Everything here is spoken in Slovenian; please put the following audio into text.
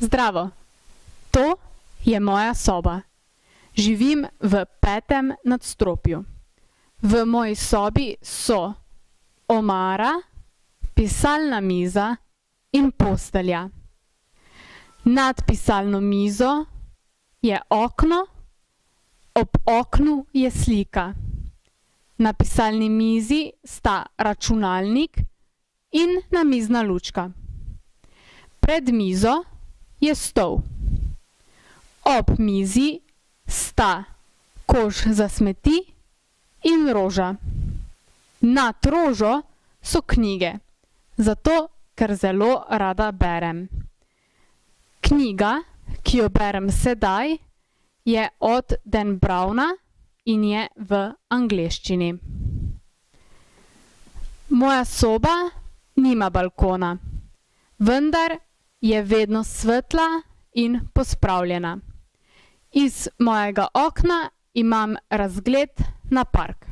Zdravo, to je moja soba. Živim v 5. nadstropju. V moji sobi so omara, pisalna miza in postelja. Nad pisalno mizo je okno, ob oknu je slika. Na pisalni mizi sta računalnik in namizna lučka. Pred mizo je stol. Ob mizi sta koš za smeti in roža. Nad rožo so knjige, zato ker zelo rada berem. Knjiga, ki jo berem sedaj, je od Dan Browna in je v angleščini. Moja soba nima balkona, vendar je vedno svetla in pospravljena. Iz mojega okna imam razgled na park.